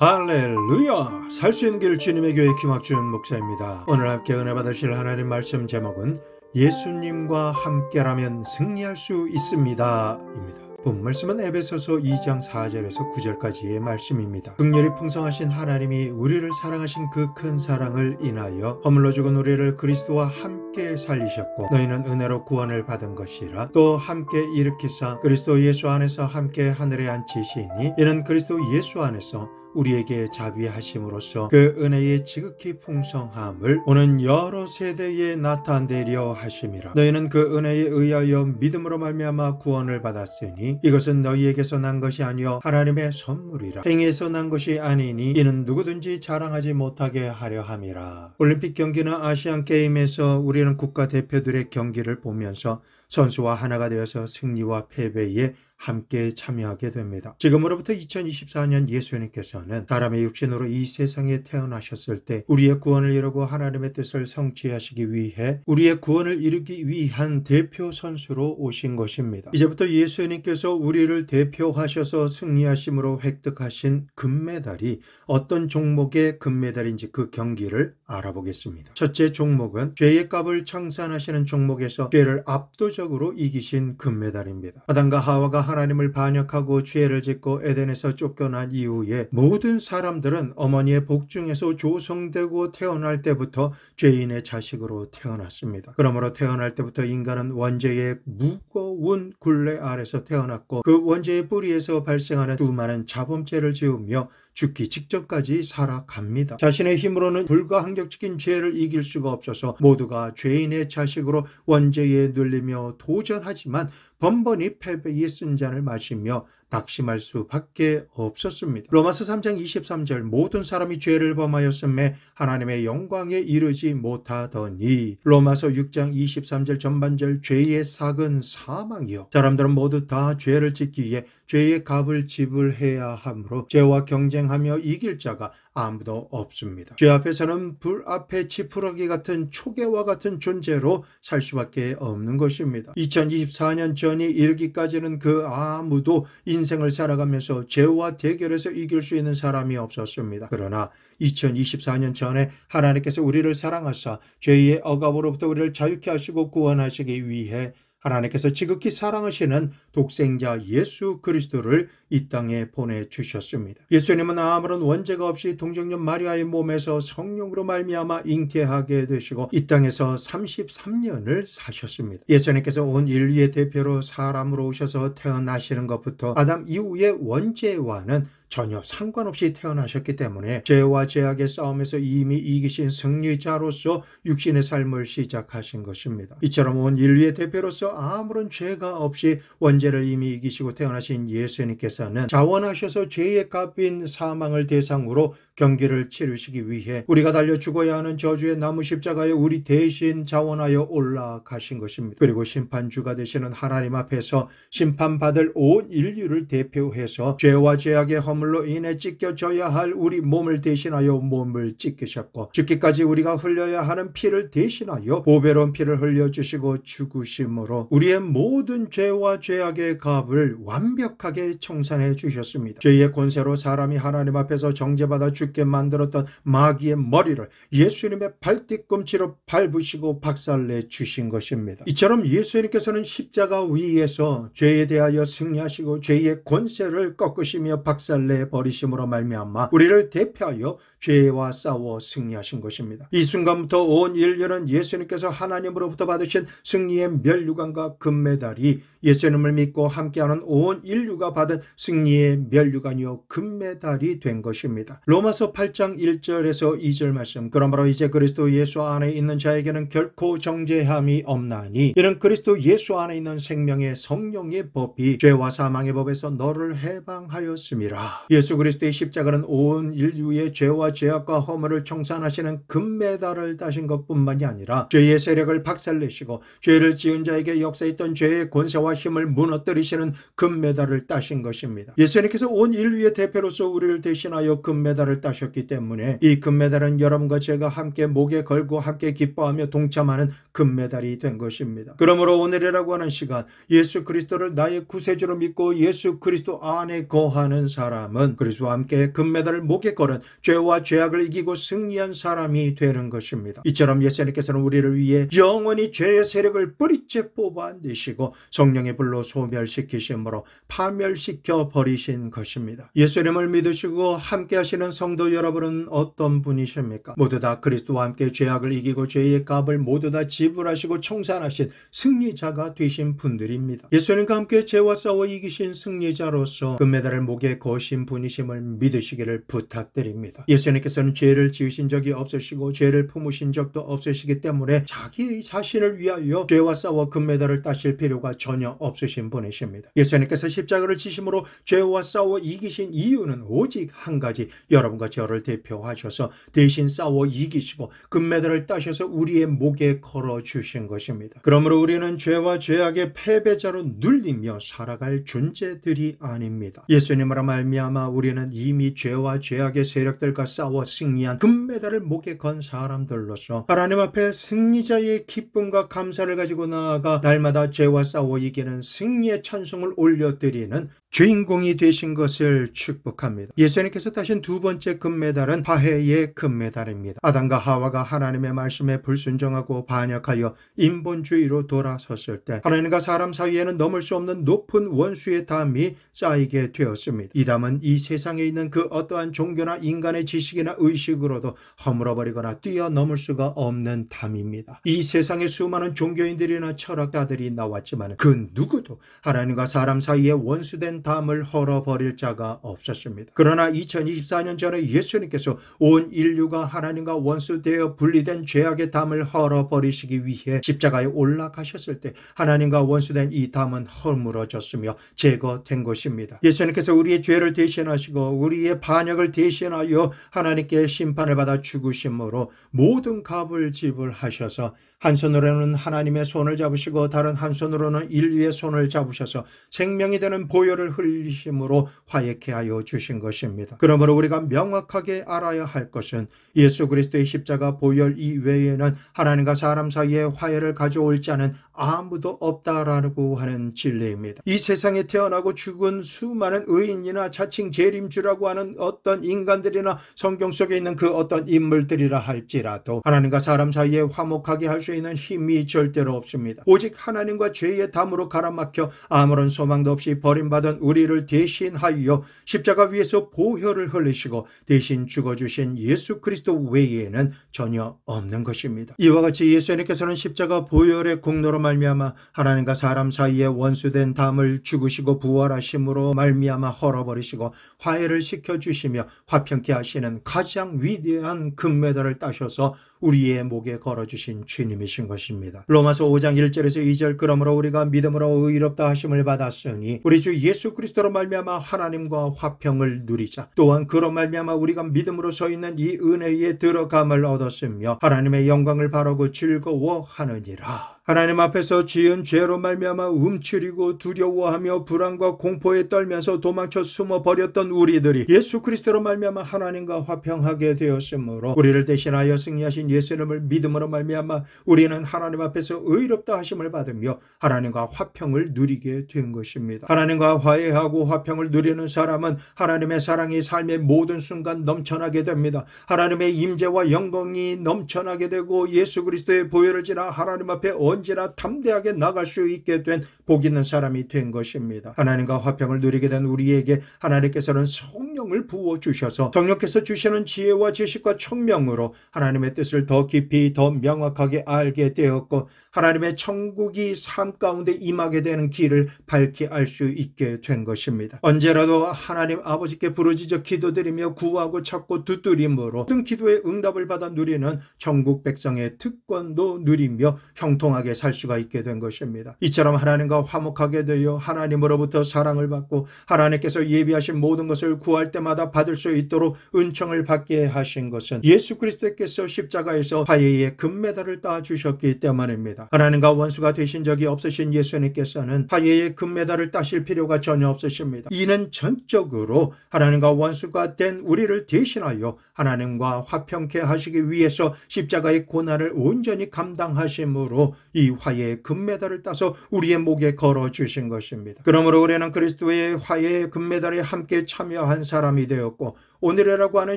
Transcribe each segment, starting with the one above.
할렐루야! 살 수 있는 길 주님의 교회 김학준 목사입니다. 오늘 함께 은혜 받으실 하나님 말씀 제목은 예수님과 함께라면 승리할 수 있습니다 입니다. 본 말씀은 에베소서 2장 4절에서 9절까지의 말씀입니다. 극렬히 풍성하신 하나님이 우리를 사랑하신 그 큰 사랑을 인하여 허물로 죽은 우리를 그리스도와 함께 살리셨고 너희는 은혜로 구원을 받은 것이라. 또 함께 일으키사 그리스도 예수 안에서 함께 하늘에 앉히시니 이는 그리스도 예수 안에서 우리에게 자비하심으로써 그 은혜의 지극히 풍성함을 오는 여러 세대에 나타내려 하심이라. 너희는 그 은혜에 의하여 믿음으로 말미암아 구원을 받았으니 이것은 너희에게서 난 것이 아니요 하나님의 선물이라. 행위에서 난 것이 아니니 이는 누구든지 자랑하지 못하게 하려 함이라. 올림픽 경기나 아시안 게임에서 우리는 국가대표들의 경기를 보면서 선수와 하나가 되어서 승리와 패배에 함께 참여하게 됩니다. 지금으로부터 2024년 예수님께서는 사람의 육신으로 이 세상에 태어나셨을 때 우리의 구원을 이루고 하나님의 뜻을 성취하시기 위해 우리의 구원을 이루기 위한 대표 선수로 오신 것입니다. 이제부터 예수님께서 우리를 대표하셔서 승리하심으로 획득하신 금메달이 어떤 종목의 금메달인지 그 경기를 알아보겠습니다. 첫째 종목은 죄의 값을 청산하시는 종목에서 죄를 압도적으로 이기신 금메달입니다. 아담과 하와가 하나님을 반역하고 죄를 짓고 에덴에서 쫓겨난 이후에 모든 사람들은 어머니의 복중에서 조성되고 태어날 때부터 죄인의 자식으로 태어났습니다. 그러므로 태어날 때부터 인간은 원죄의 무거운 굴레 아래서 태어났고 그 원죄의 뿌리에서 발생하는 수많은 자범죄를 지으며 죽기 직전까지 살아갑니다. 자신의 힘으로는 불가항력적인 죄를 이길 수가 없어서 모두가 죄인의 자식으로 원죄에 눌리며 도전하지만 번번이 패배의 쓴잔을 마시며 낙심할 수밖에 없었습니다. 로마서 3장 23절 모든 사람이 죄를 범하였음에 하나님의 영광에 이르지 못하더니 로마서 6장 23절 전반절 죄의 삭은 사망이요 사람들은 모두 다 죄를 짓기 위해 죄의 값을 지불해야 하므로 죄와 경쟁하며 이길 자가 아무도 없습니다. 죄 앞에서는 불 앞에 지푸라기 같은 초계와 같은 존재로 살 수밖에 없는 것입니다. 2024년 전이 이르기까지는 그 아무도 인생을 살아가면서 죄와 대결해서 이길 수 있는 사람이 없었습니다. 그러나 2024년 전에 하나님께서 우리를 사랑하사 죄의 억압으로부터 우리를 자유케 하시고 구원하시기 위해 하나님께서 지극히 사랑하시는 독생자 예수 그리스도를 이 땅에 보내주셨습니다. 예수님은 아무런 원죄가 없이 동정녀 마리아의 몸에서 성령으로 말미암아 잉태하게 되시고 이 땅에서 33년을 사셨습니다. 예수님께서 온 인류의 대표로 사람으로 오셔서 태어나시는 것부터 아담 이후의 원죄와는 전혀 상관없이 태어나셨기 때문에 죄와 죄악의 싸움에서 이미 이기신 승리자로서 육신의 삶을 시작하신 것입니다. 이처럼 온 인류의 대표로서 아무런 죄가 없이 원죄를 이미 이기시고 태어나신 예수님께서는 자원하셔서 죄의 값인 사망을 대상으로 경기를 치르시기 위해 우리가 달려 죽어야 하는 저주의 나무 십자가에 우리 대신 자원하여 올라가신 것입니다. 그리고 심판주가 되시는 하나님 앞에서 심판받을 온 인류를 대표해서 죄와 죄악의 허물로 인해 찢겨져야 할 우리 몸을 대신하여 몸을 찢기셨고 죽기까지 우리가 흘려야 하는 피를 대신하여 보배로운 피를 흘려주시고 죽으심으로 우리의 모든 죄와 죄악의 값을 완벽하게 청산해 주셨습니다. 죄의 권세로 사람이 하나님 앞에서 정죄받아 죽게 만들었던 마귀의 머리를 예수님의 발뒤꿈치로 밟으시고 박살내 주신 것입니다. 이처럼 예수님께서는 십자가 위에서 죄에 대하여 승리하시고 죄의 권세를 꺾으시며 박살내 버리심으로 말미암아 우리를 대표하여 죄와 싸워 승리하신 것입니다. 이 순간부터 온 인류는 예수님께서 하나님으로부터 받으신 승리의 면류관과 금메달이 예수님을 믿고 함께하는 온 인류가 받은 승리의 면류관이요 금메달이 된 것입니다. 로마서 8장 1절에서 2절 말씀 그러므로 이제 그리스도 예수 안에 있는 자에게는 결코 정죄함이 없나니 이는 그리스도 예수 안에 있는 생명의 성령의 법이 죄와 사망의 법에서 너를 해방하였음이라. 예수 그리스도의 십자가는 온 인류의 죄와 죄악과 허물을 청산하시는 금메달을 따신 것뿐만이 아니라 죄의 세력을 박살내시고 죄를 지은 자에게 역사했던 죄의 권세와 권세와 힘을 무너뜨리시는 금메달을 따신 것입니다. 예수님께서 온 인류의 대표로서 우리를 대신하여 금메달을 따셨기 때문에 이 금메달은 여러분과 제가 함께 목에 걸고 함께 기뻐하며 동참하는 금메달이 된 것입니다. 그러므로 오늘이라고 하는 시간, 예수 그리스도를 나의 구세주로 믿고 예수 그리스도 안에 거하는 사람은 그리스도와 함께 금메달을 목에 걸은 죄와 죄악을 이기고 승리한 사람이 되는 것입니다. 이처럼 예수님께서는 우리를 위해 영원히 죄의 세력을 뿌리째 뽑아내시고 성령의 불로 소멸시키심으로 파멸시켜 버리신 것입니다. 예수님을 믿으시고 함께 하시는 성도 여러분은 어떤 분이십니까? 모두 다 그리스도와 함께 죄악을 이기고 죄의 값을 모두 다 지불하시고 청산하신 승리자가 되신 분들입니다. 예수님과 함께 죄와 싸워 이기신 승리자로서 금메달을 목에 거신 분이심을 믿으시기를 부탁드립니다. 예수님께서는 죄를 지으신 적이 없으시고 죄를 품으신 적도 없으시기 때문에 자기 자신을 위하여 죄와 싸워 금메달을 따실 필요가 전혀 없으신 분이십니다. 예수님께서 십자가를 지심으로 죄와 싸워 이기신 이유는 오직 한 가지, 여러분과 저를 대표하셔서 대신 싸워 이기시고 금메달을 따셔서 우리의 목에 걸어주신 것입니다. 그러므로 우리는 죄와 죄악의 패배자로 눌리며 살아갈 존재들이 아닙니다. 예수님으로 말미암아 우리는 이미 죄와 죄악의 세력들과 싸워 승리한 금메달을 목에 건 사람들로서 하나님 앞에 승리자의 기쁨과 감사를 가지고 나아가 날마다 죄와 싸워 이기는 승리의 찬송을 올려드리는 주인공이 되신 것을 축복합니다. 예수님께서 따신 두 번째 금메달은 화해의 금메달입니다. 아담과 하와가 하나님의 말씀에 불순종하고 반역하여 인본주의로 돌아섰을 때 하나님과 사람 사이에는 넘을 수 없는 높은 원수의 담이 쌓이게 되었습니다. 이 담은 이 세상에 있는 그 어떠한 종교나 인간의 지식이나 의식으로도 허물어버리거나 뛰어넘을 수가 없는 담입니다. 이 세상에 수많은 종교인들이나 철학가들이 나왔지만 그 누구도 하나님과 사람 사이에 원수된 담을 헐어버릴 자가 없었습니다. 그러나 2024년 전에 예수님께서 온 인류가 하나님과 원수되어 분리된 죄악의 담을 헐어버리시기 위해 십자가에 올라가셨을 때 하나님과 원수된 이 담은 허물어졌으며 제거된 것입니다. 예수님께서 우리의 죄를 대신하시고 우리의 반역을 대신하여 하나님께 심판을 받아 죽으심으로 모든 값을 지불하셔서 한 손으로는 하나님의 손을 잡으시고 다른 한 손으로는 인류의 손을 잡으셔서 생명이 되는 보혈을 흘리심으로 화해케 하여 주신 것입니다. 그러므로 우리가 명확하게 알아야 할 것은 예수 그리스도의 십자가 보혈 이외에는 하나님과 사람 사이에 화해를 가져올 자는 아무도 없다라고 하는 진리입니다. 이 세상에 태어나고 죽은 수많은 의인이나 자칭 재림주라고 하는 어떤 인간들이나 성경 속에 있는 그 어떤 인물들이라 할지라도 하나님과 사람 사이에 화목하게 할 수 있는 힘이 절대로 없습니다. 오직 하나님과 죄의 담으로 가라막혀 아무런 소망도 없이 버림받은 우리를 대신하여 십자가 위에서 보혈을 흘리시고 대신 죽어주신 예수 그리스도 외에는 전혀 없는 것입니다. 이와 같이 예수님께서는 십자가 보혈의 공로로 말미암아 하나님과 사람 사이에 원수된 담을 죽으시고 부활하심으로 말미암아 헐어버리시고 화해를 시켜주시며 화평케 하시는 가장 위대한 금메달을 따셔서 우리의 목에 걸어주신 주님이신 것입니다. 로마서 5장 1절에서 2절 그러므로 우리가 믿음으로 의롭다 하심을 받았으니 우리 주 예수 그리스도로 말미암아 하나님과 화평을 누리자. 또한 그로 말미암아 우리가 믿음으로 서 있는 이 은혜에 들어감을 얻었으며 하나님의 영광을 바라고 즐거워하느니라. 하나님 앞에서 지은 죄로 말미암아 움츠리고 두려워하며 불안과 공포에 떨면서 도망쳐 숨어버렸던 우리들이 예수 그리스도로 말미암아 하나님과 화평하게 되었으므로 우리를 대신하여 승리하신 예수님을 믿음으로 말미암아 우리는 하나님 앞에서 의롭다 하심을 받으며 하나님과 화평을 누리게 된 것입니다. 하나님과 화해하고 화평을 누리는 사람은 하나님의 사랑이 삶의 모든 순간 넘쳐나게 됩니다. 하나님의 임재와 영광이 넘쳐나게 되고 예수 그리스도의 보혈을 지나 하나님 앞에 언제나 담대하게 나갈 수 있게 된 복 있는 사람이 된 것입니다. 하나님과 화평을 누리게 된 우리에게 하나님께서는 성령을 부어주셔서 성령께서 주시는 지혜와 지식과 청명으로 하나님의 뜻을 더 깊이 더 명확하게 알게 되었고 하나님의 천국이 삶 가운데 임하게 되는 길을 밝히 알 수 있게 된 것입니다. 언제라도 하나님 아버지께 부르짖어 기도드리며 구하고 찾고 두드림으로 모든 기도의 응답을 받아 누리는 천국 백성의 특권도 누리며 형통하게 살 수가 있게 된 것입니다. 이처럼 하나님과 화목하게 되어 하나님으로부터 사랑을 받고 하나님께서 예비하신 모든 것을 구할 때마다 받을 수 있도록 은총을 받게 하신 것은 예수 그리스도께서 십자가 십자가에서 화해의 금메달을 따주셨기 때문입니다. 하나님과 원수가 되신 적이 없으신 예수님께서는 화해의 금메달을 따실 필요가 전혀 없으십니다. 이는 전적으로 하나님과 원수가 된 우리를 대신하여 하나님과 화평케 하시기 위해서 십자가의 고난을 온전히 감당하심으로 이 화해의 금메달을 따서 우리의 목에 걸어주신 것입니다. 그러므로 우리는 그리스도의 화해의 금메달에 함께 참여한 사람이 되었고, 오늘이라고 하는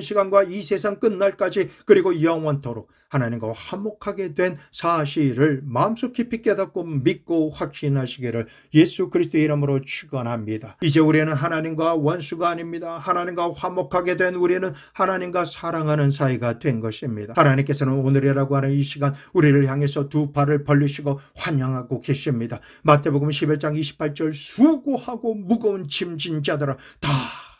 시간과 이 세상 끝날까지 그리고 영원토록 하나님과 화목하게 된 사실을 마음속 깊이 깨닫고 믿고 확신하시기를 예수 그리스도의 이름으로 축원합니다. 이제 우리는 하나님과 원수가 아닙니다. 하나님과 화목하게 된 우리는 하나님과 사랑하는 사이가 된 것입니다. 하나님께서는 오늘이라고 하는 이 시간 우리를 향해서 두 팔을 벌리시고 환영하고 계십니다. 마태복음 11장 28절 수고하고 무거운 짐진 자들아 다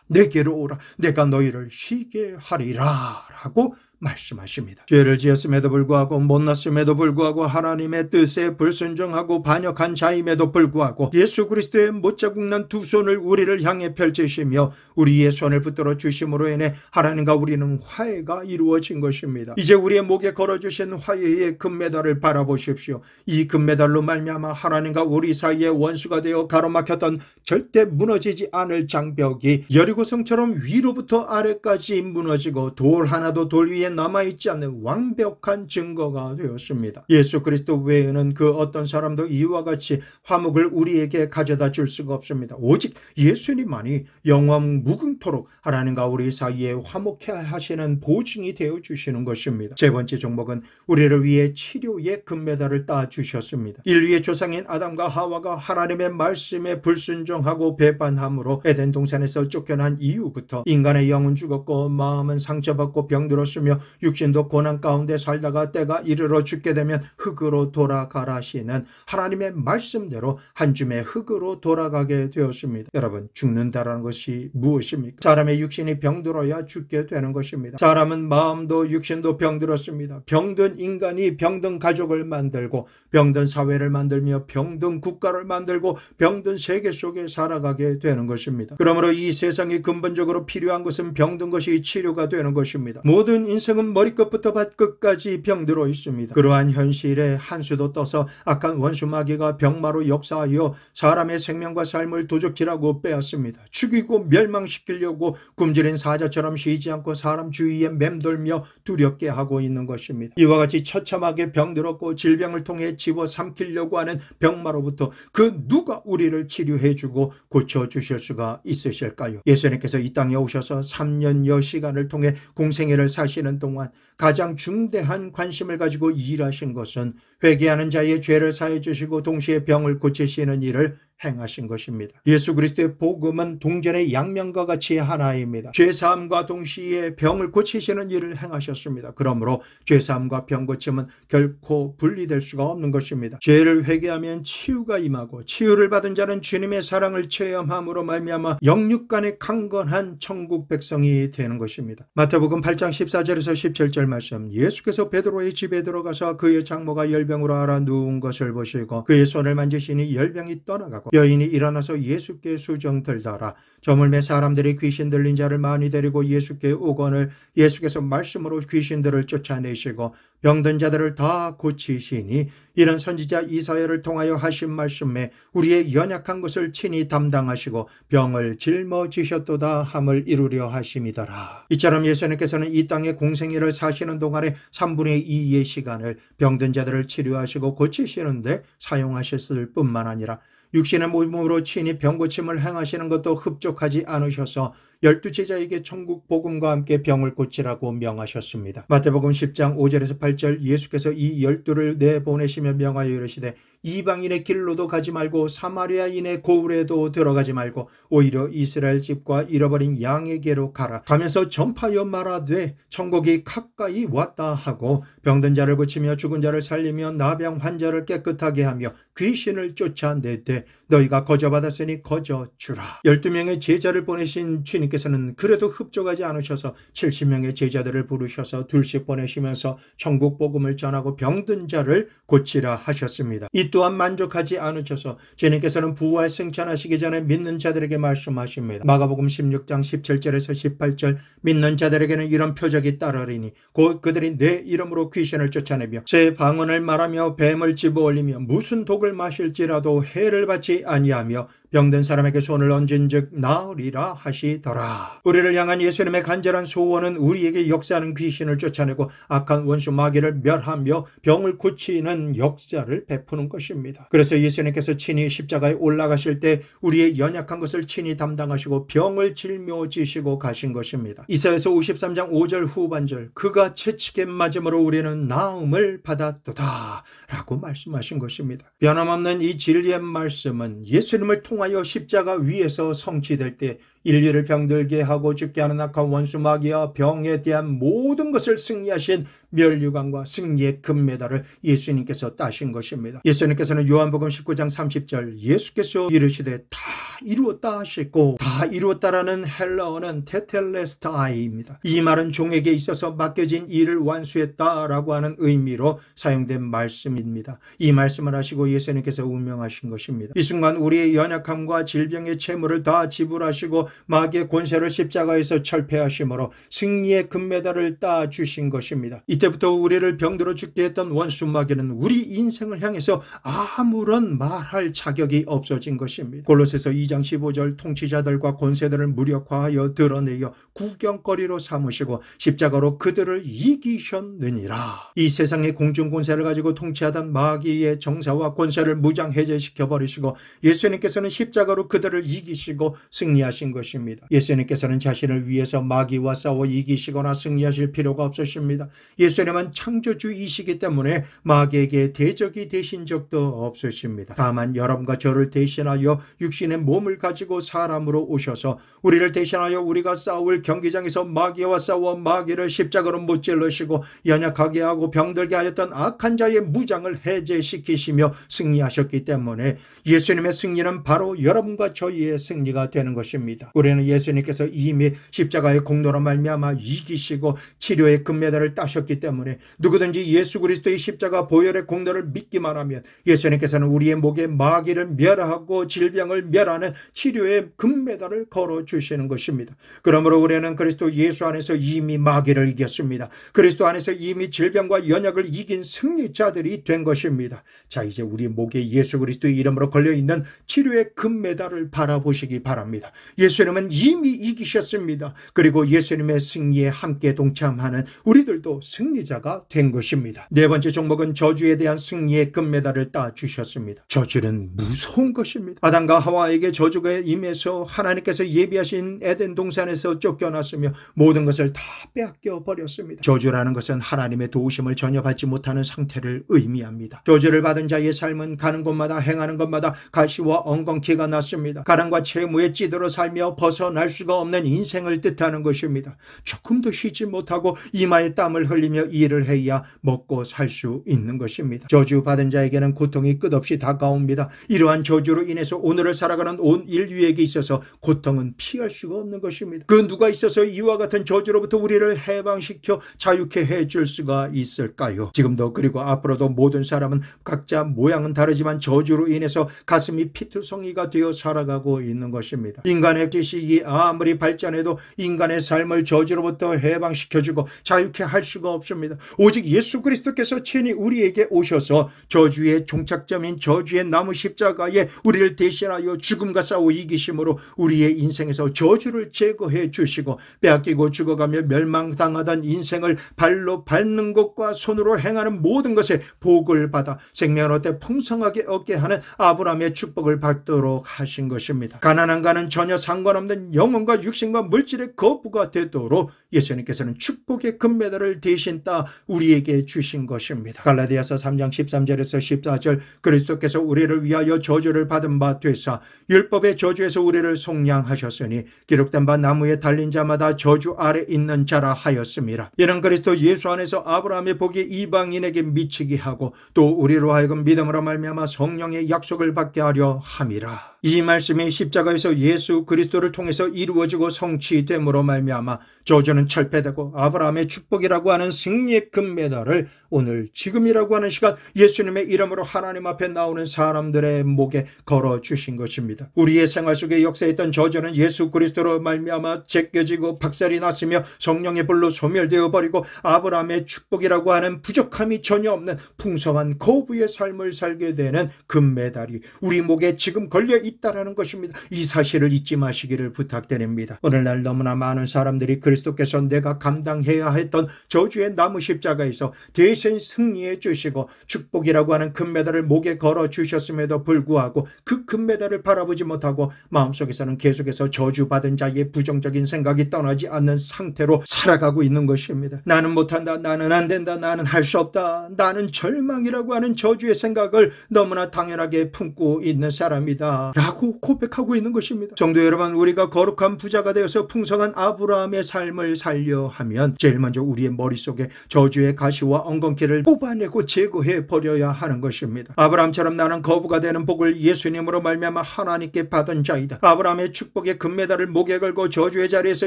내게로 오라 내가 너희를 쉬게 하리라 라고 말씀하십니다. 죄를 지었음에도 불구하고 못났음에도 불구하고 하나님의 뜻에 불순종하고 반역한 자임에도 불구하고 예수 그리스도의 못자국 난 두 손을 우리를 향해 펼치시며 우리의 손을 붙들어 주심으로 인해 하나님과 우리는 화해가 이루어진 것입니다. 이제 우리의 목에 걸어주신 화해의 금메달을 바라보십시오. 이 금메달로 말미암아 하나님과 우리 사이의 원수가 되어 가로막혔던 절대 무너지지 않을 장벽이 여리고성처럼 위로부터 아래까지 무너지고 돌 하나도 돌 위에 남아있지 않는 완벽한 증거가 되었습니다. 예수 그리스도 외에는 그 어떤 사람도 이와 같이 화목을 우리에게 가져다 줄 수가 없습니다. 오직 예수님만이 영원 무궁토록 하나님과 우리 사이에 화목해 하시는 보증이 되어 주시는 것입니다. 세 번째 종목은 우리를 위해 치료의 금메달을 따 주셨습니다. 인류의 조상인 아담과 하와가 하나님의 말씀에 불순종하고 배반함으로 에덴 동산에서 쫓겨난 이후부터 인간의 영은 죽었고 마음은 상처받고 병들었으며 육신도 고난 가운데 살다가 때가 이르러 죽게 되면 흙으로 돌아가라시는 하나님의 말씀대로 한 줌의 흙으로 돌아가게 되었습니다. 여러분, 죽는다라는 것이 무엇입니까? 사람의 육신이 병들어야 죽게 되는 것입니다. 사람은 마음도 육신도 병들었습니다. 병든 인간이 병든 가족을 만들고 병든 사회를 만들며 병든 국가를 만들고 병든 세계 속에 살아가게 되는 것입니다. 그러므로 이 세상에 근본적으로 필요한 것은 병든 것이 치료가 되는 것입니다. 모든 인생은 머리끝부터 발끝까지 병들어 있습니다. 그러한 현실에 한수도 떠서 악한 원수 마귀가 병마로 역사하여 사람의 생명과 삶을 도적질하고 빼앗습니다. 죽이고 멸망시키려고 굶주린 사자처럼 쉬지 않고 사람 주위에 맴돌며 두렵게 하고 있는 것입니다. 이와 같이 처참하게 병들었고 질병을 통해 집어삼키려고 하는 병마로부터 그 누가 우리를 치료해주고 고쳐주실 수가 있으실까요? 예수님께서 이 땅에 오셔서 3년여 시간을 통해 공생애를 사시는 동안 가장 중대한 관심을 가지고 일하신 것은 회개하는 자의 죄를 사해 주시고 동시에 병을 고치시는 일을 행하신 것입니다. 예수 그리스도의 복음은 동전의 양면과 같이 하나입니다. 죄사함과 동시에 병을 고치시는 일을 행하셨습니다. 그러므로 죄사함과 병 고침은 결코 분리될 수가 없는 것입니다. 죄를 회개하면 치유가 임하고 치유를 받은 자는 주님의 사랑을 체험함으로 말미암아 영육간의 강건한 천국 백성이 되는 것입니다. 마태복음 8장 14절에서 17절 말씀, 예수께서 베드로의 집에 들어가서 그의 장모가 열병으로 앓아 누운 것을 보시고 그의 손을 만지시니 열병이 떠나가고 여인이 일어나서 예수께 수정 들더라. 저물매 사람들이 귀신 들린 자를 많이 데리고 예수께 오거늘 예수께서 말씀으로 귀신들을 쫓아내시고 병든 자들을 다 고치시니 이런 선지자 이사야를 통하여 하신 말씀에 우리의 연약한 것을 친히 담당하시고 병을 짊어지셨도다 함을 이루려 하심이더라. 이처럼 예수님께서는 이 땅의 공생애를 사시는 동안에 3분의 2의 시간을 병든 자들을 치료하시고 고치시는데 사용하셨을 뿐만 아니라 육신의 몸으로 친히 병고침을 행하시는 것도 흡족하지 않으셔서 12제자에게 천국 복음과 함께 병을 고치라고 명하셨습니다. 마태복음 10장 5절에서 8절, 예수께서 이 12를 내보내시며 명하여 이르시되 이방인의 길로도 가지 말고 사마리아인의 고을에도 들어가지 말고 오히려 이스라엘 집과 잃어버린 양에게로 가라. 가면서 전파하여 말하되 천국이 가까이 왔다 하고 병든 자를 고치며 죽은 자를 살리며 나병 환자를 깨끗하게 하며 귀신을 쫓아내되 너희가 거저 받았으니 거저 주라. 12명의 제자를 보내신 주님께서는 그래도 흡족하지 않으셔서 70명의 제자들을 부르셔서 둘씩 보내시면서 천국 복음을 전하고 병든 자를 고치라 하셨습니다. 이 또한 만족하지 않으셔서 주님께서는 부활 승천하시기 전에 믿는 자들에게 말씀하십니다. 마가복음 16장 17절에서 18절 믿는 자들에게는 이런 표적이 따르리니 곧 그들이 내 이름으로 귀신을 쫓아내며 새 방언을 말하며 뱀을 집어올리며 무슨 독을 마실지라도 해를 받지 아니하며 병든 사람에게 손을 얹은즉 나으리라 하시더라. 우리를 향한 예수님의 간절한 소원은 우리에게 역사하는 귀신을 쫓아내고 악한 원수 마귀를 멸하며 병을 고치는 역사를 베푸는 것입니다. 그래서 예수님께서 친히 십자가에 올라가실 때 우리의 연약한 것을 친히 담당하시고 병을 짊어지시고 가신 것입니다. 이사야서 53장 5절 후반절 그가 채찍에 맞음으로 우리는 나음을 받았도다 라고 말씀하신 것입니다. 변함없는 이 진리의 말씀은 예수님을 통하여 십자가 위에서 성취될 때 인류를 병들게 하고 죽게 하는 악한 원수 마귀와 병에 대한 모든 것을 승리하신 면류관과 승리의 금메달을 예수님께서 따신 것입니다. 예수님께서는 요한복음 19장 30절 예수께서 이르시되 다 이루었다 하시고 다 이루었다라는 헬라어는 테텔레스타이입니다. 이 말은 종에게 있어서 맡겨진 일을 완수했다라고 하는 의미로 사용된 말씀입니다. 이 말씀을 하시고 예수님께서 운명하신 것입니다. 이 순간 우리의 연약함과 질병의 채무를 다 지불하시고 마귀의 권세를 십자가에서 철폐하심으로 승리의 금메달을 따주신 것입니다. 이때부터 우리를 병들어 죽게 했던 원수 마귀는 우리 인생을 향해서 아무런 말할 자격이 없어진 것입니다. 골로새서 2장 15절 통치자들과 권세들을 무력화하여 드러내어 구경거리로 삼으시고 십자가로 그들을 이기셨느니라. 이 세상의 공중권세를 가지고 통치하던 마귀의 정사와 권세를 무장해제시켜 버리시고 예수님께서는 십자가로 그들을 이기시고 승리하신 것입니다. 예수님께서는 자신을 위해서 마귀와 싸워 이기시거나 승리하실 필요가 없으십니다. 예수님은 창조주이시기 때문에 마귀에게 대적이 되신 적도 없으십니다. 다만 여러분과 저를 대신하여 육신의 몸을 가지고 사람으로 오셔서 우리를 대신하여 우리가 싸울 경기장에서 마귀와 싸워 마귀를 십자가로 못 찔러시고 연약하게 하고 병들게 하였던 악한 자의 무장을 해제시키시며 승리하셨기 때문에 예수님의 승리는 바로 여러분과 저희의 승리가 되는 것입니다. 우리는 예수님께서 이미 십자가의 공로로 말미암아 이기시고 치료의 금메달을 따셨기 때문에 누구든지 예수 그리스도의 십자가 보혈의 공로를 믿기만 하면 예수님께서는 우리의 목에 마귀를 멸하고 질병을 멸하는 치료의 금메달을 걸어주시는 것입니다. 그러므로 우리는 그리스도 예수 안에서 이미 마귀를 이겼습니다. 그리스도 안에서 이미 질병과 연약을 이긴 승리자들이 된 것입니다. 자, 이제 우리 목에 예수 그리스도의 이름으로 걸려있는 치료의 금메달을 바라보시기 바랍니다. 예수님은 이미 이기셨습니다. 그리고 예수님의 승리에 함께 동참하는 우리들도 승리자가 된 것입니다. 네 번째 종목은 저주에 대한 승리의 금메달을 따주셨습니다. 저주는 무서운 것입니다. 아담과 하와에게 저주가 임해서 하나님께서 예비하신 에덴 동산에서 쫓겨났으며 모든 것을 다 빼앗겨 버렸습니다. 저주라는 것은 하나님의 도우심을 전혀 받지 못하는 상태를 의미합니다. 저주를 받은 자의 삶은 가는 곳마다 행하는 것마다 가시와 엉겅퀴가 났습니다. 가난과 채무에 찌들어 살며 벗어날 수가 없는 인생을 뜻하는 것입니다. 조금도 쉬지 못하고 이마에 땀을 흘리며 일을 해야 먹고 살 수 있는 것입니다. 저주받은 자에게는 고통이 끝없이 다가옵니다. 이러한 저주로 인해서 오늘을 살아가는 온 인류에게 있어서 고통은 피할 수가 없는 것입니다. 그 누가 있어서 이와 같은 저주로부터 우리를 해방시켜 자유케 해줄 수가 있을까요? 지금도 그리고 앞으로도 모든 사람은 각자 모양은 다르지만 저주로 인해서 가슴이 피투성이가 되어 살아가고 있는 것입니다. 인간의 지식이 아무리 발전해도 인간의 삶을 저주로부터 해방시켜주고 자유케 할 수가 없습니다. 오직 예수 그리스도께서 친히 우리에게 오셔서 저주의 종착점인 저주의 나무 십자가에 우리를 대신하여 죽음과 싸워 이기심으로 우리의 인생에서 저주를 제거해 주시고 빼앗기고 죽어가며 멸망당하던 인생을 발로 밟는 것과 손으로 행하는 모든 것에 복을 받아 생명을 얻되 풍성하게 얻게 하는 아브라함의 축복을 받도록 하신 것입니다. 가난한가는 전혀 상관없는 영혼과 육신과 물질의 거부가 되도록 예수님께서는 축복의 금메달을 대신 따 우리에게 주신 것입니다. 갈라디아서 3장 13절에서 14절 그리스도께서 우리를 위하여 저주를 받은 바 되사 율법의 저주에서 우리를 속량하셨으니 기록된 바 나무에 달린 자마다 저주 아래 있는 자라 하였습니다. 이는 그리스도 예수 안에서 아브라함의 복이 이방인에게 미치게 하고 또 우리로 하여금 믿음으로 말미암아 성령의 약속을 받게 하려 함이라. 이 말씀이 십자가에서 예수 그리스도를 통해서 이루어지고 성취됨으로 말미암아 저주는 철폐되고 아브라함의 축복이라고 하는 승리의 금메달을 오늘 지금이라고 하는 시간 예수님의 이름으로 하나님 앞에 나오는 사람들의 목에 걸어주신 것입니다. 우리의 생활 속에 역사했던 저주는 예수 그리스도로 말미암아 제껴지고 박살이 났으며 성령의 불로 소멸되어 버리고 아브라함의 축복이라고 하는 부족함이 전혀 없는 풍성한 거부의 삶을 살게 되는 금메달이 우리 목에 지금 걸려 있다라는 것입니다. 이 사실을 잊지 마시기를 부탁드립니다. 오늘날 너무나 많은 사람들이 그리스도께서 내가 감당해야 했던 저주의 나무 십자가에서 대신 승리해 주시고 축복이라고 하는 금메달을 목에 걸어 주셨음에도 불구하고 그 금메달을 바라보지 못하고 마음속에서는 계속해서 저주받은 자의 부정적인 생각이 떠나지 않는 상태로 살아가고 있는 것입니다. 나는 못한다, 나는 안 된다, 나는 할 수 없다, 나는 절망이라고 하는 저주의 생각을 너무나 당연하게 품고 있는 사람이다 라고 고백하고 있는 것입니다. 성도 여러분, 우리가 거룩한 부자가 되어서 풍성한 아브라함의 삶을 살려 하면 제일 먼저 우리의 머릿속에 저주의 가시와 엉겅퀴를 뽑아내고 제거해 버려야 하는 것입니다. 아브라함처럼 나는 거부가 되는 복을 예수님으로 말미암아 하나님께 받은 자이다. 아브라함의 축복의 금메달을 목에 걸고 저주의 자리에서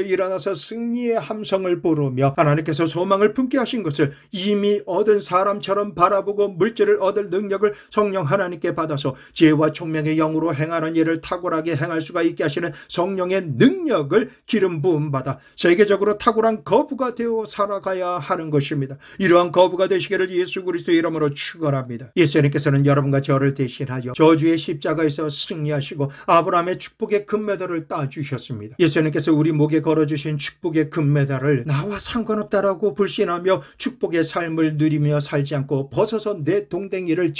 일어나서 승리의 함성을 부르며 하나님께서 소망을 품게 하신 것을 이미 얻은 사람처럼 바라보고 물질을 얻을 능력을 성령 하나님께 받아서 지혜와 총명의 영으로 행하는 일을 탁월하게 행할 수가 있게 하시는 성령의 능력을 기름 부음 받아 세계적으로 탁월한 거부가 되어 살아가야 하는 것입니다. 이러한 거부가 되시기를 예수 그리스도의 이름으로 축원합니다. 예수님께서는 여러분과 저를 대신하여 저주의 십자가에서 승리하시고 아브라함의 축복의 금메달을 따주셨습니다. 예수님께서 우리 목에 걸어주신 축복의 금메달을 나와 상관없다라고 불신하며 축복의 삶을 누리며 살지 않고 벗어서 내 동댕이를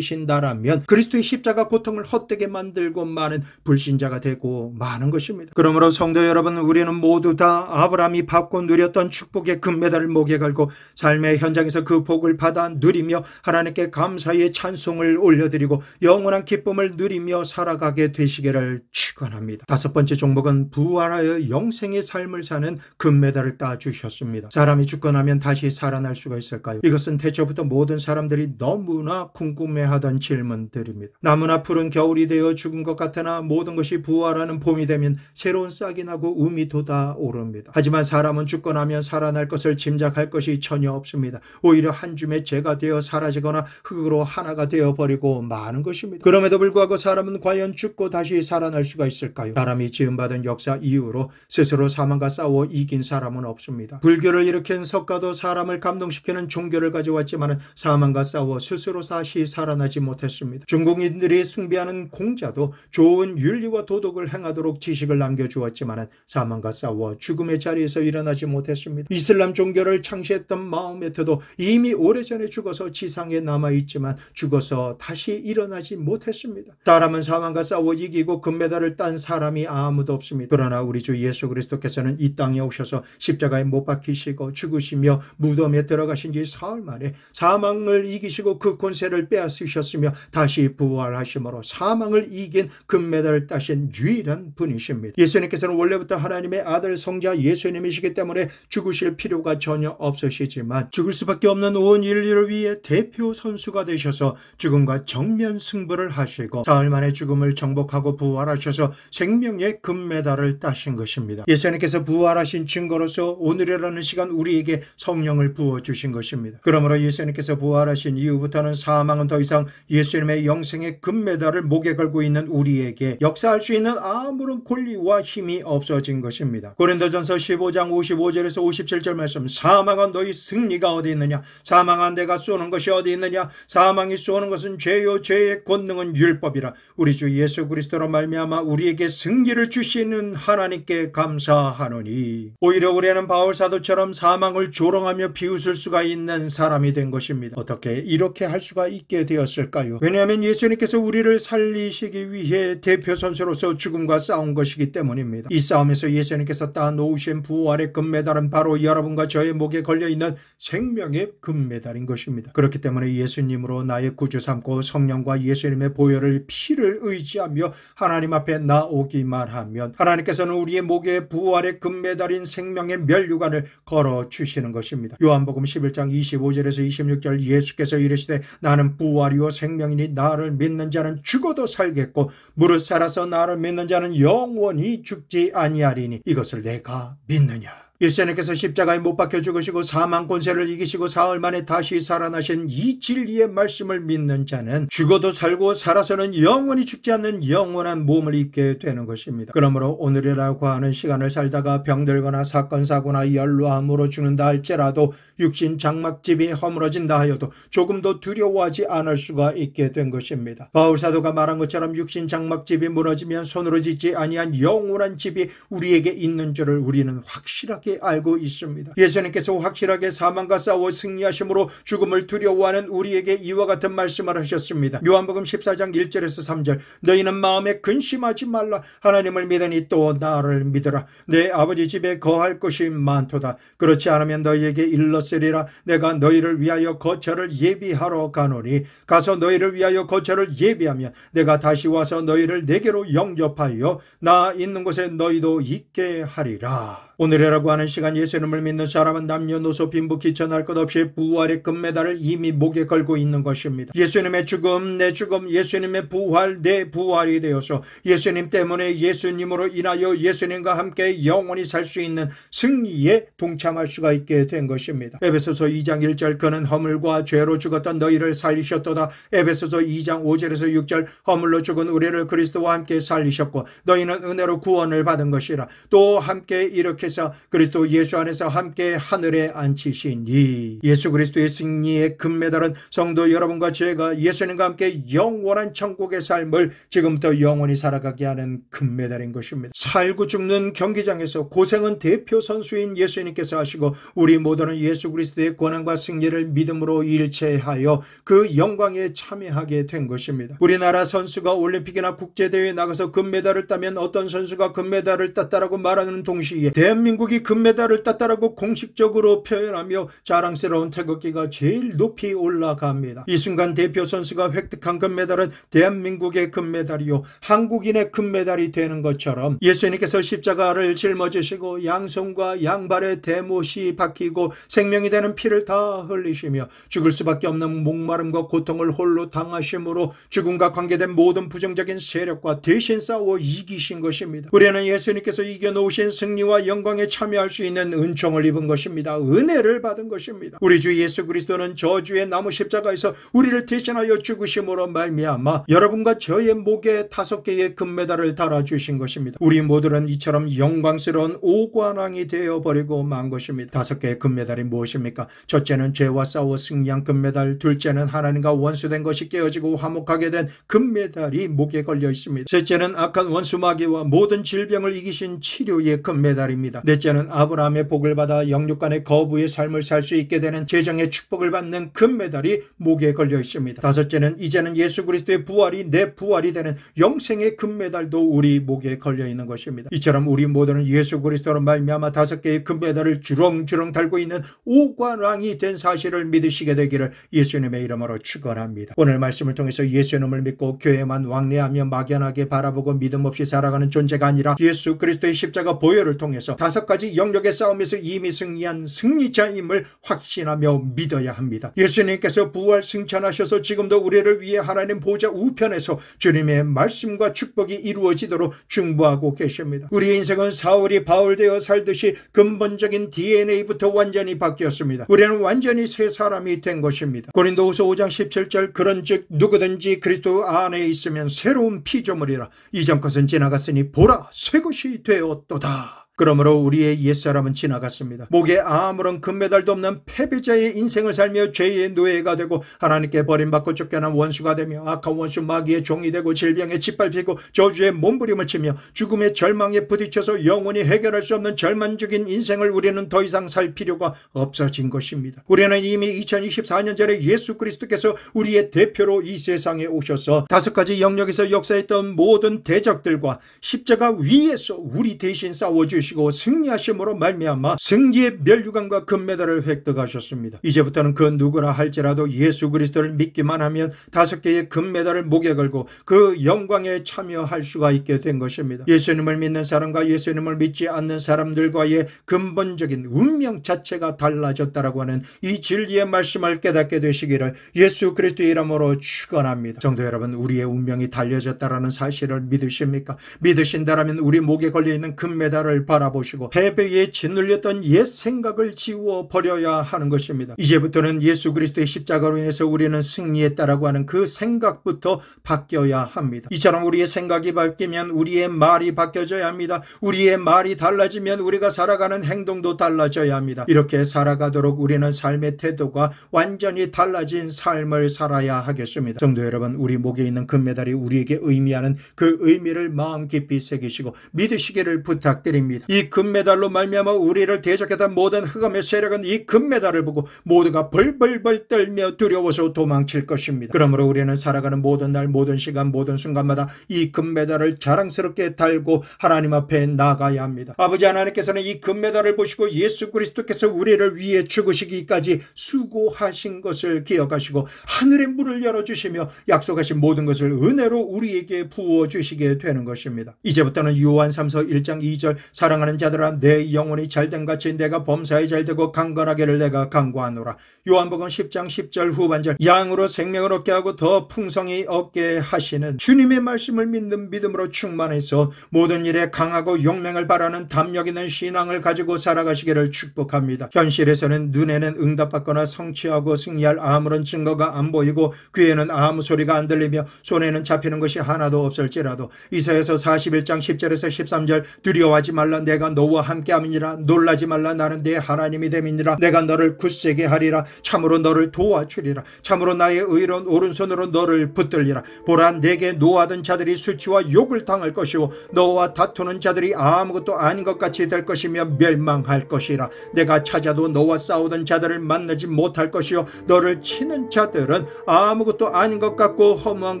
쳐버리신다라면 그리스도의 십자가 고통을 헛되게 만들고 많은 불신자가 되고 마는 것입니다. 그러므로 성도 여러분, 우리는 모두 다 아브라함이 받고 누렸던 축복의 금메달을 목에 걸고 삶의 현장에서 그 복을 받아 누리며 하나님께 감사의 찬송을 올려드리고 영원한 기쁨을 누리며 살아가게 되시기를 축원합니다. 다섯 번째 종목은 부활하여 영생의 삶을 사는 금메달을 따주셨습니다. 사람이 죽고 나면 다시 살아날 수가 있을까요? 이것은 태초부터 모든 사람들이 너무나 궁금해하던 질문들입니다. 나무나 푸른 겨울이 되어 죽은 것 같으나 모든 것이 부활하는 봄이 되면 새로운 싹이 나고 음이 돋아오릅니다. 하지만 사람은 죽고 나면 살아날 것을 짐작할 것이 전혀 없습니다. 오히려 한 줌의 재가 되어 사라지거나 흙으로 하나가 되어버리고 마는 것입니다. 그럼에도 불구하고 사람은 과연 죽고 다시 살아날 수가 있을까요? 사람이 지음받은 역사 이후로 스스로 사망과 싸워 이긴 사람은 없습니다. 불교를 일으킨 석가도 사람을 감동시키는 종교를 가져왔지만 사망과 싸워 스스로 다시 살아나지 못했습니다. 중국인들이 숭배하는 공자도 좋은 윤리와 도덕을 행하도록 지식을 남겨주었지만 사망과 싸워 죽음의 자리에서 일어나지 못했습니다. 이슬람 종교를 창시했던 마호메트도 이미 오래전에 죽어서 지상에 남아있지만 죽어서 다시 일어나지 못했습니다. 사람은 사망과 싸워 이기고 금메달을 딴 사람이 아무도 없습니다. 그러나 우리 주 예수 그리스도께서는 이 땅에 오셔서 십자가에 못 박히시고 죽으시며 무덤에 들어가신 지 사흘 만에 사망을 이기시고 그 권세를 빼앗으셨으며 다시 부활하심으로 사망을 이긴 금메달을 따신 유일한 분이십니다. 예수님께서는 원래부터 하나님의 아들 성자 예수님이시기 때문에 죽으실 필요가 전혀 없으시지만 죽을 수밖에 없는 온 인류를 위해 대표 선수가 되셔서 죽음과 정면 승부를 하시고 사흘 만에 죽음을 정복하고 부활하셔서 생명의 금메달을 따신 것입니다. 예수님께서 부활하신 증거로서 오늘이라는 시간 우리에게 성령을 부어주신 것입니다. 그러므로 예수님께서 부활하신 이후부터는 사망은 더 이상 예수님의 영생의 금메달을 목에 걸고 있는 우리에게 역사할 수 있는 아무런 권리와 힘이 없어진 것입니다. 고린도전서 15장 55절에서 57절 말씀, 사망아 너희 승리가 어디 있느냐? 사망아 내가 쏘는 것이 어디 있느냐? 사망이 쏘는 것은 죄요 죄의 권능은 율법이라. 우리 주 예수 그리스도로 말미암아 우리에게 승리를 주시는 하나님께 감사하노니. 오히려 우리는 바울 사도처럼 사망을 조롱하며 비웃을 수가 있는 사람이 된 것입니다. 어떻게 이렇게 할 수가 있게 되었을까요? 왜냐하면 예수님께서 우리를 살리시기 위해 대표 선수로서 죽음과 싸운 것이기 때문입니다. 이 싸움에서 예수님께서 따놓으신 부활의 금메달은 바로 여러분과 저의 목에 걸려있는 생명의 금메달인 것입니다. 그렇기 때문에 예수님으로 나의 구주 삼고 성령과 예수님의 보혈을 피를 의지하며 하나님 앞에 나오기만 하면 하나님께서는 우리의 목에 부활의 금메달인 생명의 면류관을 걸어주시는 것입니다. 요한복음 11장 25절에서 26절 예수께서 이르시되 나는 부활이요 생명이니 나를 믿는 자는 죽어도 살겠고 하셨고 무릇 살아서 나를 믿는 자는 영원히 죽지 아니하리니 이것을 내가 믿느냐. 예수님께서 십자가에 못 박혀 죽으시고 사망 권세를 이기시고 사흘 만에 다시 살아나신 이 진리의 말씀을 믿는 자는 죽어도 살고 살아서는 영원히 죽지 않는 영원한 몸을 입게 되는 것입니다. 그러므로 오늘이라고 하는 시간을 살다가 병들거나 사건 사고나 연로암으로 죽는다 할지라도 육신 장막집이 허물어진다 하여도 조금도 두려워하지 않을 수가 있게 된 것입니다. 바울 사도가 말한 것처럼 육신 장막집이 무너지면 손으로 짓지 아니한 영원한 집이 우리에게 있는 줄을 우리는 확실하게 알고 있습니다. 예수님께서 확실하게 사망과 싸워 승리하심으로 죽음을 두려워하는 우리에게 이와 같은 말씀을 하셨습니다. 요한복음 14장 1절에서 3절 너희는 마음에 근심하지 말라. 하나님을 믿으니 또 나를 믿으라. 내 아버지 집에 거할 것이 많도다. 그렇지 않으면 너희에게 일렀으리라. 내가 너희를 위하여 거처를 예비하러 가노니 가서 너희를 위하여 거처를 예비하면 내가 다시 와서 너희를 내게로 영접하여 나 있는 곳에 너희도 있게 하리라. 오늘이라고 하는 시간 예수님을 믿는 사람은 남녀노소 빈부 귀천할 것 없이 부활의 금메달을 이미 목에 걸고 있는 것입니다. 예수님의 죽음 내 죽음, 예수님의 부활 내 부활이 되어서 예수님 때문에 예수님으로 인하여 예수님과 함께 영원히 살 수 있는 승리에 동참할 수가 있게 된 것입니다. 에베소서 2장 1절 그는 허물과 죄로 죽었던 너희를 살리셨도다. 에베소서 2장 5절에서 6절 허물로 죽은 우리를 그리스도와 함께 살리셨고 너희는 은혜로 구원을 받은 것이라. 또 함께 이렇게 그리스도 예수 안에서 함께 하늘에 앉히시니 예수 그리스도의 승리의 금메달은 성도 여러분과 제가 예수님과 함께 영원한 천국의 삶을 지금부터 영원히 살아가게 하는 금메달인 것입니다. 살고 죽는 경기장에서 고생은 대표 선수인 예수님께서 하시고 우리 모두는 예수 그리스도의 권한과 승리를 믿음으로 일체하여 그 영광에 참여하게 된 것입니다. 우리나라 선수가 올림픽이나 국제대회에 나가서 금메달을 따면 어떤 선수가 금메달을 땄다라고 말하는 동시에 대한민국이 금메달을 땄다라고 공식적으로 표현하며 자랑스러운 태극기가 제일 높이 올라갑니다. 이 순간 대표 선수가 획득한 금메달은 대한민국의 금메달이요 한국인의 금메달이 되는 것처럼 예수님께서 십자가를 짊어지시고 양손과 양발에 대못이 박히고 생명이 되는 피를 다 흘리시며 죽을 수밖에 없는 목마름과 고통을 홀로 당하심으로 죽음과 관계된 모든 부정적인 세력과 대신 싸워 이기신 것입니다. 우리는 예수님께서 이겨놓으신 승리와 영광에 참여할 수 있는 은총을 입은 것입니다. 은혜를 받은 것입니다. 우리 주 예수 그리스도는 저주의 나무 십자가에서 우리를 대신하여 죽으심으로 말미암아 여러분과 저의 목에 5개의 금메달을 달아주신 것입니다. 우리 모두는 이처럼 영광스러운 오관왕이 되어버리고 만 것입니다. 5개의 금메달이 무엇입니까? 첫째는 죄와 싸워 승리한 금메달, 둘째는 하나님과 원수된 것이 깨어지고 화목하게 된 금메달이 목에 걸려 있습니다. 셋째는 악한 원수 마귀와 모든 질병을 이기신 치료의 금메달입니다. 넷째는 아브라함의 복을 받아 영육간의 거부의 삶을 살 수 있게 되는 재정의 축복을 받는 금메달이 목에 걸려 있습니다. 다섯째는 이제는 예수 그리스도의 부활이 내 부활이 되는 영생의 금메달도 우리 목에 걸려 있는 것입니다. 이처럼 우리 모두는 예수 그리스도로 말미암아 5개의 금메달을 주렁주렁 달고 있는 오관왕이 된 사실을 믿으시게 되기를 예수님의 이름으로 축원합니다. 오늘 말씀을 통해서 예수님을 믿고 교회만 왕래하며 막연하게 바라보고 믿음 없이 살아가는 존재가 아니라 예수 그리스도의 십자가 보혈을 통해서 5가지 영역의 싸움에서 이미 승리한 승리자임을 확신하며 믿어야 합니다. 예수님께서 부활 승천하셔서 지금도 우리를 위해 하나님 보좌 우편에서 주님의 말씀과 축복이 이루어지도록 중보하고 계십니다. 우리의 인생은 사울이 바울 되어 살듯이 근본적인 DNA부터 완전히 바뀌었습니다. 우리는 완전히 새 사람이 된 것입니다. 고린도후서 5장 17절 그런즉 누구든지 그리스도 안에 있으면 새로운 피조물이라 이전 것은 지나갔으니 보라 새 것이 되었도다. 그러므로 우리의 옛사람은 지나갔습니다. 목에 아무런 금메달도 없는 패배자의 인생을 살며 죄의 노예가 되고 하나님께 버림받고 쫓겨난 원수가 되며 악한 원수 마귀의 종이 되고 질병에 짓밟히고 저주의 몸부림을 치며 죽음의 절망에 부딪혀서 영원히 해결할 수 없는 절망적인 인생을 우리는 더 이상 살 필요가 없어진 것입니다. 우리는 이미 2024년 전에 예수 그리스도께서 우리의 대표로 이 세상에 오셔서 5가지 영역에서 역사했던 모든 대적들과 십자가 위에서 우리 대신 싸워주시고 이기시고 승리하심으로 말미암아 승리의 면류관과 금메달을 획득하셨습니다. 이제부터는 그 누구나 할지라도 예수 그리스도를 믿기만 하면 5개의 금메달을 목에 걸고 그 영광에 참여할 수가 있게 된 것입니다. 예수님을 믿는 사람과 예수님을 믿지 않는 사람들과의 근본적인 운명 자체가 달라졌다라고 하는 이 진리의 말씀을 깨닫게 되시기를 예수 그리스도의 이름으로 축원합니다. 성도 여러분, 우리의 운명이 달려졌다라는 사실을 믿으십니까? 믿으신다라면 우리 목에 걸려있는 금메달을 바라보시고 패배에 짓눌렸던 옛 생각을 지워 버려야 하는 것입니다. 이제부터는 예수 그리스도의 십자가로 인해서 우리는 승리했다라고 하는 그 생각부터 바뀌어야 합니다. 이처럼 우리의 생각이 바뀌면 우리의 말이 바뀌어져야 합니다. 우리의 말이 달라지면 우리가 살아가는 행동도 달라져야 합니다. 이렇게 살아가도록 우리는 삶의 태도가 완전히 달라진 삶을 살아야 하겠습니다. 성도 여러분, 우리 목에 있는 금메달이 우리에게 의미하는 그 의미를 마음 깊이 새기시고 믿으시기를 부탁드립니다. 이 금메달로 말미암아 우리를 대적했던 모든 흑암의 세력은 이 금메달을 보고 모두가 벌벌벌 떨며 두려워서 도망칠 것입니다. 그러므로 우리는 살아가는 모든 날, 모든 시간, 모든 순간마다 이 금메달을 자랑스럽게 달고 하나님 앞에 나가야 합니다. 아버지 하나님께서는 이 금메달을 보시고 예수 그리스도께서 우리를 위해 죽으시기까지 수고하신 것을 기억하시고 하늘의 문을 열어주시며 약속하신 모든 것을 은혜로 우리에게 부어주시게 되는 것입니다. 이제부터는 요한 3서 1장 2절 사랑하는 자들아 내 영혼이 잘된 같이 내가 범사에 잘되고 강건하기를 내가 간구하노라. 요한복음 10장 10절 후반절 양으로 생명을 얻게 하고 더 풍성히 얻게 하시는 주님의 말씀을 믿는 믿음으로 충만해서 모든 일에 강하고 용맹을 바라는 담력 있는 신앙을 가지고 살아가시기를 축복합니다. 현실에서는 눈에는 응답받거나 성취하고 승리할 아무런 증거가 안 보이고 귀에는 아무 소리가 안 들리며 손에는 잡히는 것이 하나도 없을지라도 이사야서 41장 10절에서 13절 두려워하지 말라 내가 너와 함께함이니라 놀라지 말라 나는 네 하나님이 됨이니라 내가 너를 굳세게 하리라 참으로 너를 도와주리라 참으로 나의 의로운 오른손으로 너를 붙들리라 보라 내게 노하던 자들이 수치와 욕을 당할 것이요 너와 다투는 자들이 아무것도 아닌 것 같이 될 것이며 멸망할 것이라 내가 찾아도 너와 싸우던 자들을 만나지 못할 것이요 너를 치는 자들은 아무것도 아닌 것 같고 허무한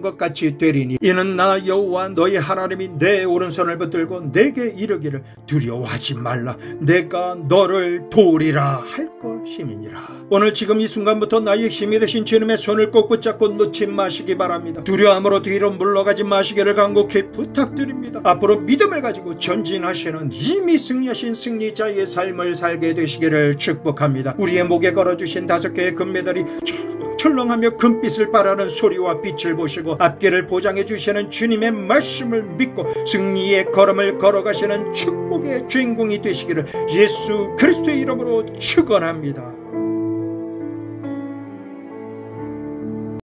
것 같이 되리니 이는 나 여호와 너희 하나님이 내 오른손을 붙들고 내게 이르기를 두려워하지 말라 내가 너를 도우리라 할 것임이니라. 오늘 지금 이 순간부터 나의 힘이 되신 주님의 손을 꼭 붙잡고 놓지 마시기 바랍니다. 두려움으로 뒤로 물러가지 마시기를 간곡히 부탁드립니다. 앞으로 믿음을 가지고 전진하시는 이미 승리하신 승리자의 삶을 살게 되시기를 축복합니다. 우리의 목에 걸어주신 5개의 금메달이 철렁하며 금빛을 발하는 소리와 빛을 보시고 앞길을 보장해 주시는 주님의 말씀을 믿고 승리의 걸음을 걸어가시는 축복의 주인공이 되시기를 예수 그리스도의 이름으로 축원합니다.